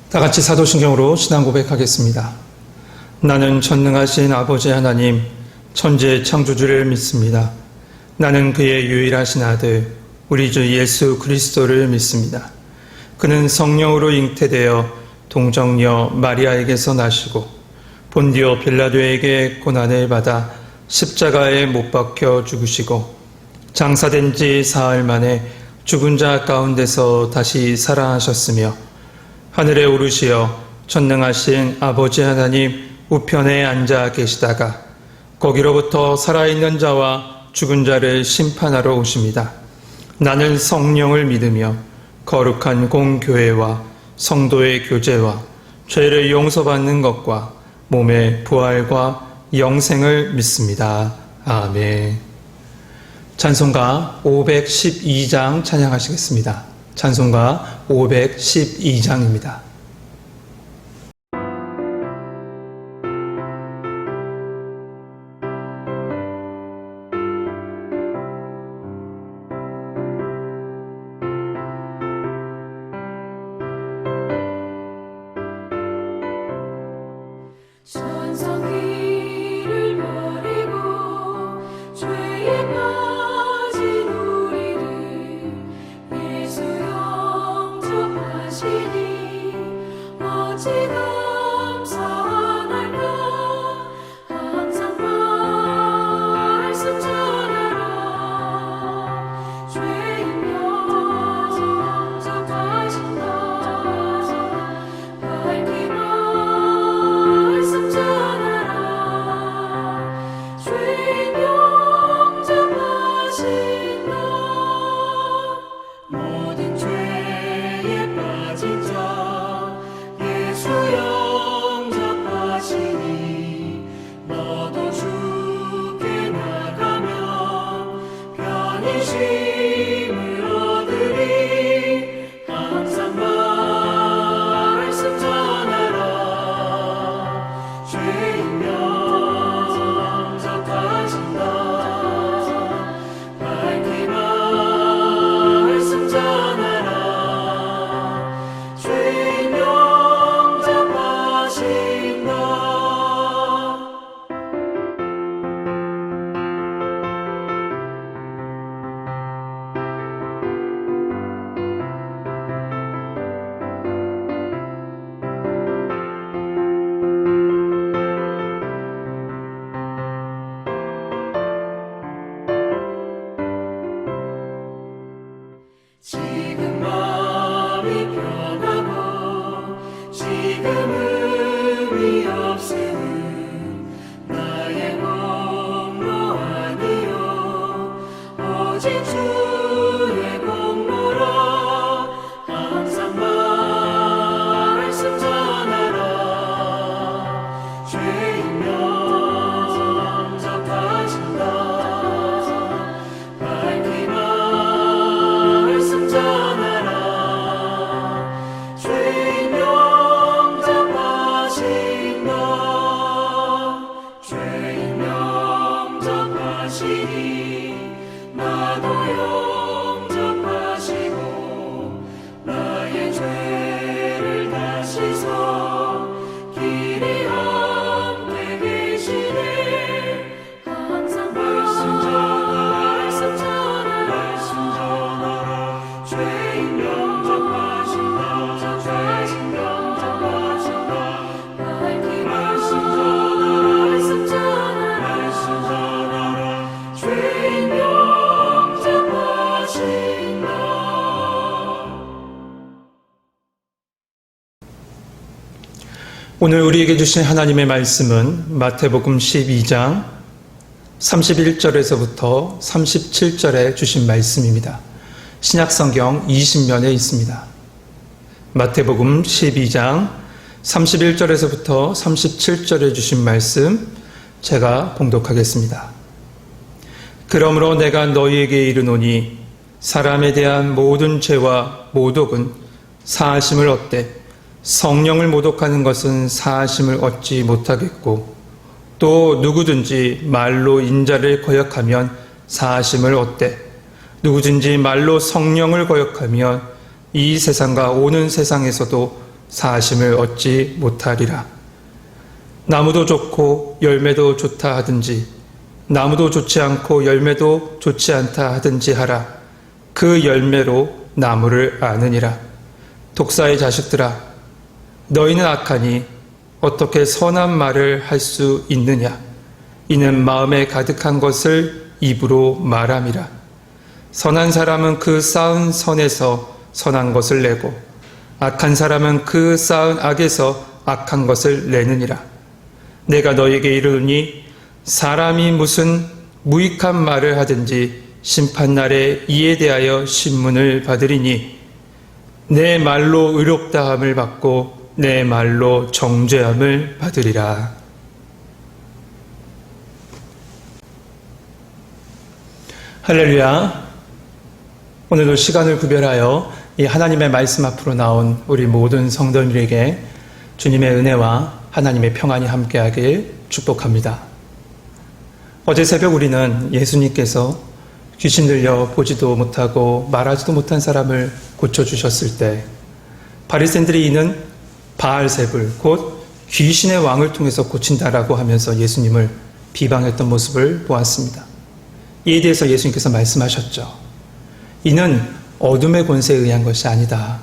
다 같이 사도신경으로 신앙 고백하겠습니다. 나는 전능하신 아버지 하나님, 천지의 창조주를 믿습니다. 나는 그의 유일하신 아들, 우리 주 예수 그리스도를 믿습니다. 그는 성령으로 잉태되어 동정녀 마리아에게서 나시고 본디오 빌라도에게 고난을 받아 십자가에 못 박혀 죽으시고 장사된 지 사흘 만에 죽은 자 가운데서 다시 살아나셨으며 하늘에 오르시어 전능하신 아버지 하나님 우편에 앉아 계시다가 거기로부터 살아있는 자와 죽은 자를 심판하러 오십니다. 나는 성령을 믿으며 거룩한 공교회와 성도의 교제와 죄를 용서받는 것과 몸의 부활과 영생을 믿습니다. 아멘. 찬송가 512장 찬양하시겠습니다. 찬송가 512장입니다. 오늘 우리에게 주신 하나님의 말씀은 마태복음 12장 31절에서부터 37절에 주신 말씀입니다. 신약성경 20면에 있습니다. 마태복음 12장 31절에서부터 37절에 주신 말씀 제가 봉독하겠습니다. 그러므로 내가 너희에게 이르노니 사람에 대한 모든 죄와 모독은 사하심을 얻되 성령을 모독하는 것은 사하심을 얻지 못하겠고 또 누구든지 말로 인자를 거역하면 사하심을 얻되 누구든지 말로 성령을 거역하면 이 세상과 오는 세상에서도 사하심을 얻지 못하리라. 나무도 좋고 열매도 좋다 하든지 나무도 좋지 않고 열매도 좋지 않다 하든지 하라. 그 열매로 나무를 아느니라. 독사의 자식들아, 너희는 악하니 어떻게 선한 말을 할 수 있느냐? 이는 마음에 가득한 것을 입으로 말함이라. 선한 사람은 그 쌓은 선에서 선한 것을 내고 악한 사람은 그 쌓은 악에서 악한 것을 내느니라. 내가 너희에게 이르노니 사람이 무슨 무익한 말을 하든지 심판날에 이에 대하여 신문을 받으리니 내 말로 의롭다함을 받고 내 말로 정죄함을 받으리라. 할렐루야. 오늘도 시간을 구별하여 이 하나님의 말씀 앞으로 나온 우리 모든 성도들에게 주님의 은혜와 하나님의 평안이 함께하길 축복합니다. 어제 새벽 우리는 예수님께서 귀신 들려 보지도 못하고 말하지도 못한 사람을 고쳐주셨을 때 바리새인들이 이는 바알세불 곧 귀신의 왕을 통해서 고친다라고 하면서 예수님을 비방했던 모습을 보았습니다. 이에 대해서 예수님께서 말씀하셨죠. 이는 어둠의 권세에 의한 것이 아니다.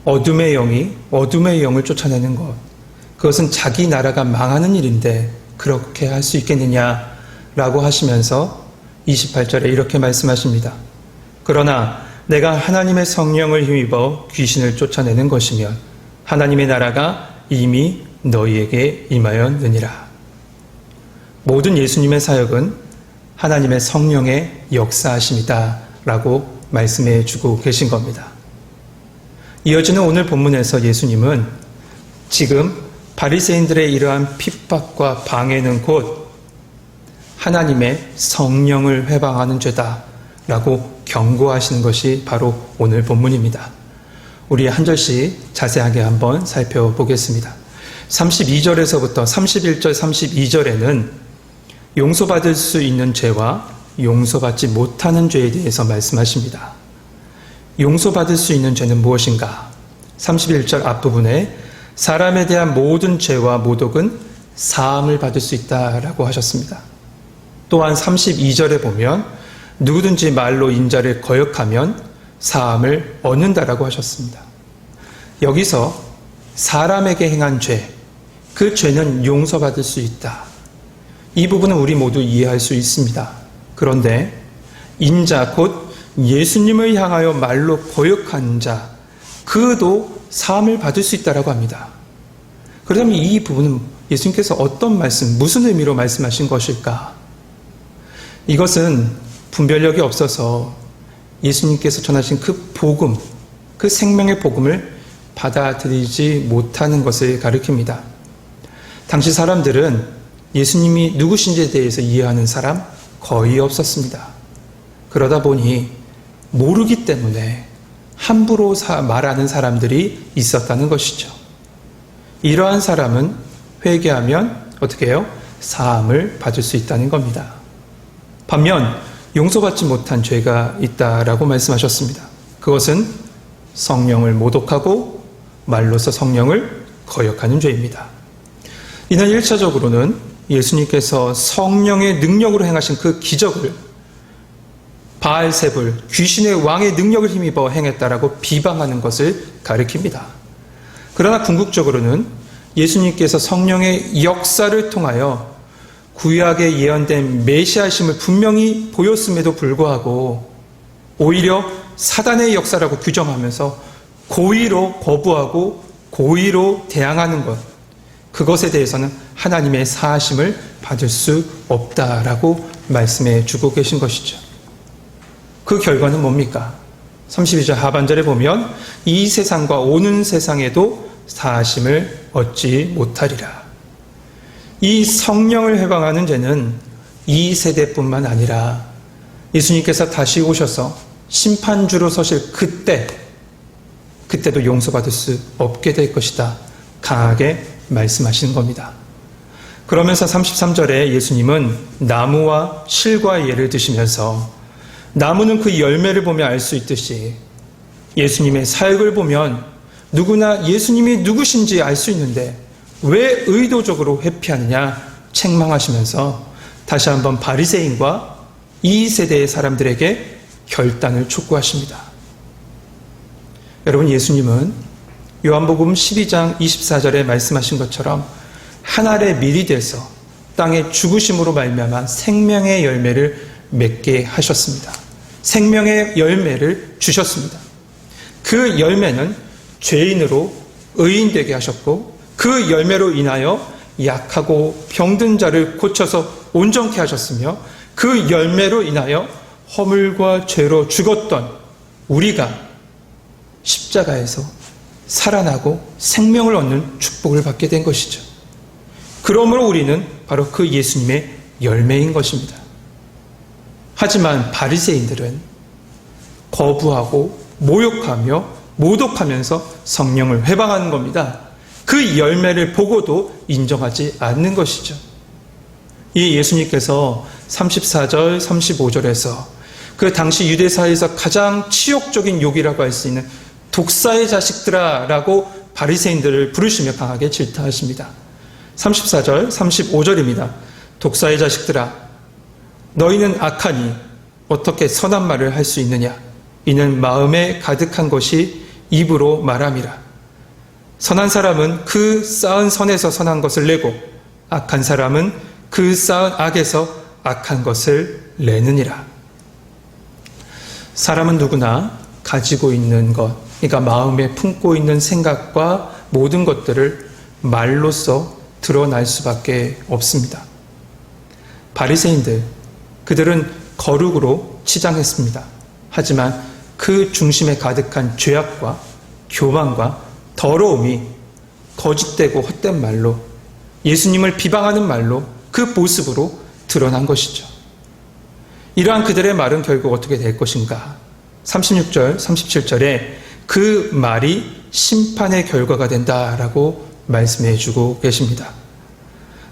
어둠의 영을 쫓아내는 것, 그것은 자기 나라가 망하는 일인데 그렇게 할 수 있겠느냐라고 하시면서 28절에 이렇게 말씀하십니다. 그러나 내가 하나님의 성령을 힘입어 귀신을 쫓아내는 것이면 하나님의 나라가 이미 너희에게 임하였느니라. 모든 예수님의 사역은 하나님의 성령의 역사하심이다 라고 말씀해 주고 계신 겁니다. 이어지는 오늘 본문에서 예수님은 지금 바리새인들의 이러한 핍박과 방해는 곧 하나님의 성령을 회방하는 죄다 라고 경고하시는 것이 바로 오늘 본문입니다. 우리 한 절씩 자세하게 한번 살펴보겠습니다. 32절에서부터 31절, 32절에는 용서받을 수 있는 죄와 용서받지 못하는 죄에 대해서 말씀하십니다. 용서받을 수 있는 죄는 무엇인가? 31절 앞부분에 사람에 대한 모든 죄와 모독은 사함을 받을 수 있다라고 하셨습니다. 또한 32절에 보면 누구든지 말로 인자를 거역하면 사함을 얻는다라고 하셨습니다. 여기서 사람에게 행한 죄, 그 죄는 용서받을 수 있다. 이 부분은 우리 모두 이해할 수 있습니다. 그런데 인자 곧 예수님을 향하여 말로 거역한 자, 그도 사함을 받을 수 있다라고 합니다. 그렇다면 이 부분은 예수님께서 어떤 말씀, 무슨 의미로 말씀하신 것일까? 이것은 분별력이 없어서 예수님께서 전하신 그 복음, 그 생명의 복음을 받아들이지 못하는 것을 가리킵니다. 당시 사람들은 예수님이 누구신지에 대해서 이해하는 사람 거의 없었습니다. 그러다 보니 모르기 때문에 함부로 말하는 사람들이 있었다는 것이죠. 이러한 사람은 회개하면 어떻게 해요? 사함을 받을 수 있다는 겁니다. 반면 용서받지 못한 죄가 있다라고 말씀하셨습니다. 그것은 성령을 모독하고 말로서 성령을 거역하는 죄입니다. 이는 1차적으로는 예수님께서 성령의 능력으로 행하신 그 기적을 바알세불, 귀신의 왕의 능력을 힘입어 행했다라고 비방하는 것을 가리킵니다. 그러나 궁극적으로는 예수님께서 성령의 역사를 통하여 구약에 예언된 메시아심을 분명히 보였음에도 불구하고 오히려 사단의 역사라고 규정하면서 고의로 거부하고 고의로 대항하는 것, 그것에 대해서는 하나님의 사하심을 받을 수 없다라고 말씀해 주고 계신 것이죠. 그 결과는 뭡니까? 32절 하반절에 보면 이 세상과 오는 세상에도 사하심을 얻지 못하리라. 이 성령을 해방하는 죄는 이 세대뿐만 아니라 예수님께서 다시 오셔서 심판주로 서실 그때도 용서받을 수 없게 될 것이다. 강하게 말씀하시는 겁니다. 그러면서 33절에 예수님은 나무와 실과의 예를 드시면서 나무는 그 열매를 보며 알 수 있듯이 예수님의 사역을 보면 누구나 예수님이 누구신지 알 수 있는데 왜 의도적으로 회피하느냐 책망하시면서 다시 한번 바리새인과 이 세대의 사람들에게 결단을 촉구하십니다. 여러분, 예수님은 요한복음 12장 24절에 말씀하신 것처럼 한 알의 밀이 돼서 땅에 죽으심으로 말미암아 생명의 열매를 맺게 하셨습니다. 생명의 열매를 주셨습니다. 그 열매는 죄인으로 의인되게 하셨고 그 열매로 인하여 약하고 병든 자를 고쳐서 온전케 하셨으며 그 열매로 인하여 허물과 죄로 죽었던 우리가 십자가에서 살아나고 생명을 얻는 축복을 받게 된 것이죠. 그러므로 우리는 바로 그 예수님의 열매인 것입니다. 하지만 바리새인들은 거부하고 모욕하며 모독하면서 성령을 회방하는 겁니다. 그 열매를 보고도 인정하지 않는 것이죠. 이 예수님께서 34절, 35절에서 그 당시 유대사회에서 가장 치욕적인 욕이라고 할 수 있는 독사의 자식들아 라고 바리새인들을 부르시며 강하게 질타하십니다. 34절, 35절입니다. 독사의 자식들아, 너희는 악하니 어떻게 선한 말을 할 수 있느냐? 이는 마음에 가득한 것이 입으로 말함이라. 선한 사람은 그 쌓은 선에서 선한 것을 내고 악한 사람은 그 쌓은 악에서 악한 것을 내느니라. 사람은 누구나 가지고 있는 것, 그러니까 마음에 품고 있는 생각과 모든 것들을 말로써 드러날 수밖에 없습니다. 바리새인들, 그들은 거룩으로 치장했습니다. 하지만 그 중심에 가득한 죄악과 교만과 더러움이 거짓되고 헛된 말로, 예수님을 비방하는 말로, 그 모습으로 드러난 것이죠. 이러한 그들의 말은 결국 어떻게 될 것인가? 36절, 37절에 그 말이 심판의 결과가 된다라고 말씀해 주고 계십니다.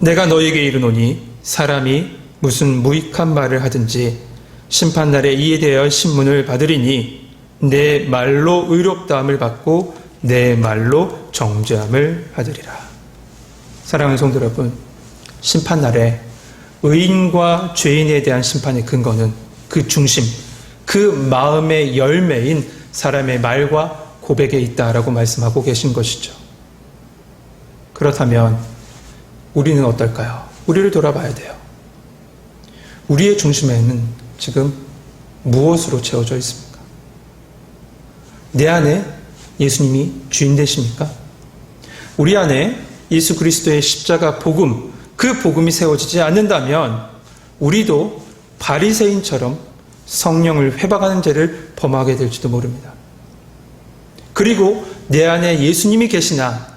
내가 너에게 이르노니 사람이 무슨 무익한 말을 하든지 심판날에 이에 대하여 신문을 받으리니 내 말로 의롭다함을 받고 내 말로 정죄함을 받으리라. 사랑하는 성도 여러분, 심판날에 의인과 죄인에 대한 심판의 근거는 그 중심, 그 마음의 열매인 사람의 말과 고백에 있다라고 말씀하고 계신 것이죠. 그렇다면 우리는 어떨까요? 우리를 돌아봐야 돼요. 우리의 중심에는 지금 무엇으로 채워져 있습니까? 내 안에 예수님이 주인 되십니까? 우리 안에 예수 그리스도의 십자가 복음, 그 복음이 세워지지 않는다면 우리도 바리새인처럼 성령을 회방하는 죄를 범하게 될지도 모릅니다. 그리고 내 안에 예수님이 계시나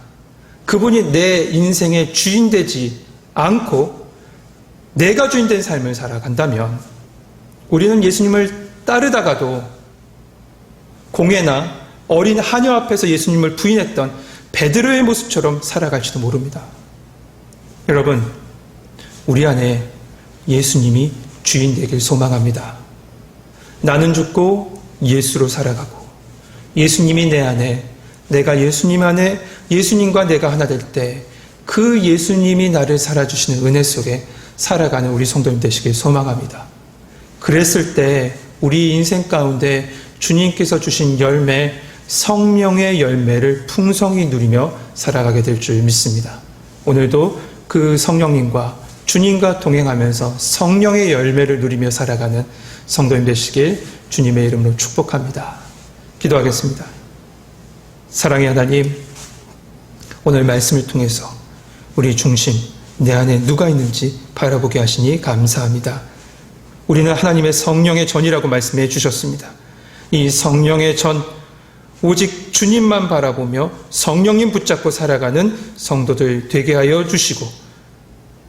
그분이 내 인생의 주인 되지 않고 내가 주인 된 삶을 살아간다면 우리는 예수님을 따르다가도 공회나 어린 하녀 앞에서 예수님을 부인했던 베드로의 모습처럼 살아갈지도 모릅니다. 여러분, 우리 안에 예수님이 주인 되길 소망합니다. 나는 죽고 예수로 살아가고 예수님이 내 안에, 내가 예수님 안에 예수님과 내가 하나 될 때 그 예수님이 나를 살아주시는 은혜 속에 살아가는 우리 성도님 되시길 소망합니다. 그랬을 때 우리 인생 가운데 주님께서 주신 열매, 성령의 열매를 풍성히 누리며 살아가게 될 줄 믿습니다. 오늘도 그 성령님과 주님과 동행하면서 성령의 열매를 누리며 살아가는 성도님 되시길 주님의 이름으로 축복합니다. 기도하겠습니다. 사랑의 하나님, 오늘 말씀을 통해서 우리 중심, 내 안에 누가 있는지 바라보게 하시니 감사합니다. 우리는 하나님의 성령의 전이라고 말씀해 주셨습니다. 이 성령의 전, 오직 주님만 바라보며 성령님 붙잡고 살아가는 성도들 되게 하여 주시고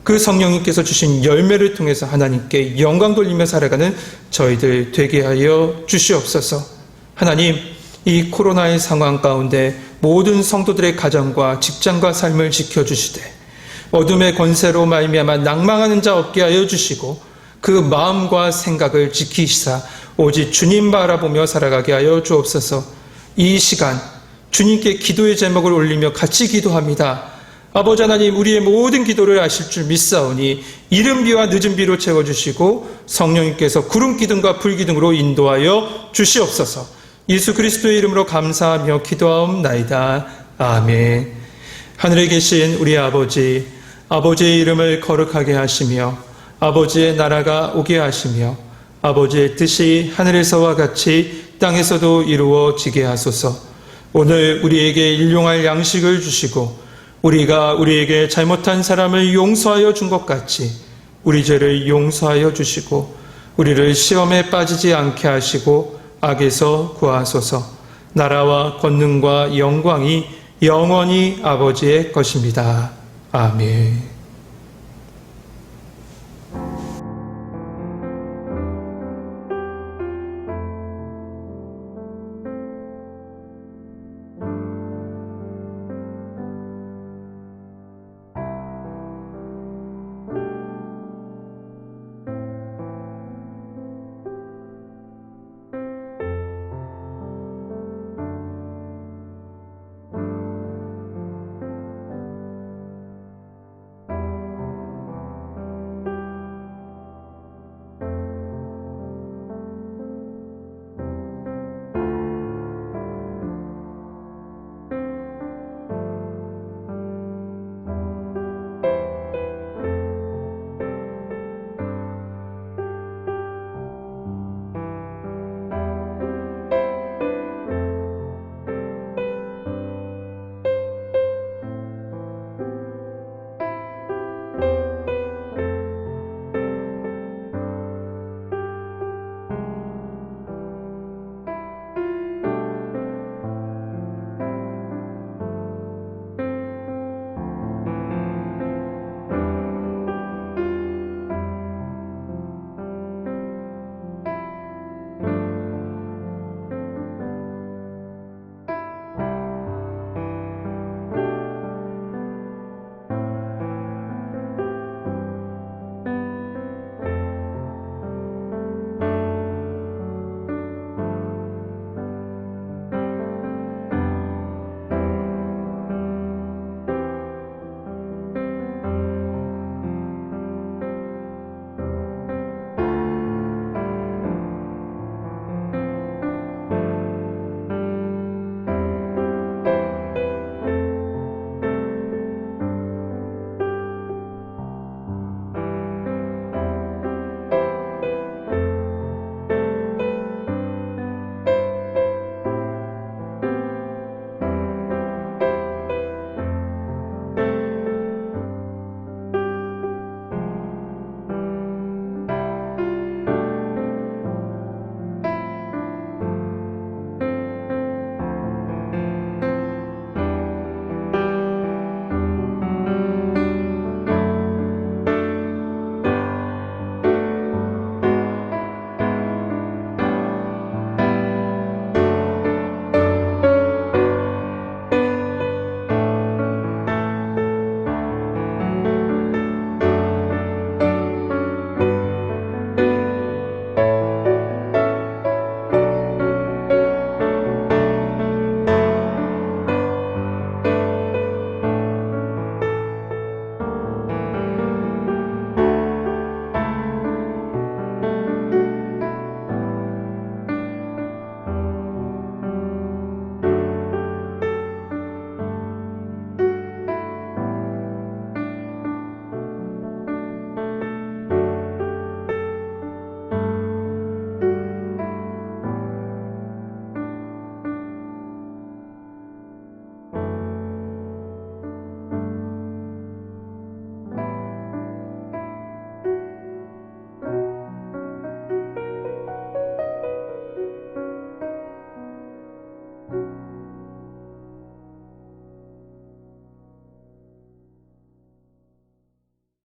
그 성령님께서 주신 열매를 통해서 하나님께 영광 돌리며 살아가는 저희들 되게 하여 주시옵소서. 하나님, 이 코로나의 상황 가운데 모든 성도들의 가정과 직장과 삶을 지켜주시되 어둠의 권세로 말미암아 낭망하는 자 없게 하여 주시고 그 마음과 생각을 지키시사 오직 주님 바라보며 살아가게 하여 주옵소서. 이 시간 주님께 기도의 제목을 올리며 같이 기도합니다. 아버지 하나님, 우리의 모든 기도를 아실 줄 믿사오니 이른 비와 늦은 비로 채워주시고 성령님께서 구름 기둥과 불 기둥으로 인도하여 주시옵소서. 예수 그리스도의 이름으로 감사하며 기도하옵나이다. 아멘. 하늘에 계신 우리 아버지, 아버지의 이름을 거룩하게 하시며 아버지의 나라가 오게 하시며 아버지의 뜻이 하늘에서와 같이 땅에서도 이루어지게 하소서. 오늘 우리에게 일용할 양식을 주시고 우리가 우리에게 잘못한 사람을 용서하여 준 것 같이 우리 죄를 용서하여 주시고 우리를 시험에 빠지지 않게 하시고 악에서 구하소서. 나라와 권능과 영광이 영원히 아버지의 것입니다. 아멘.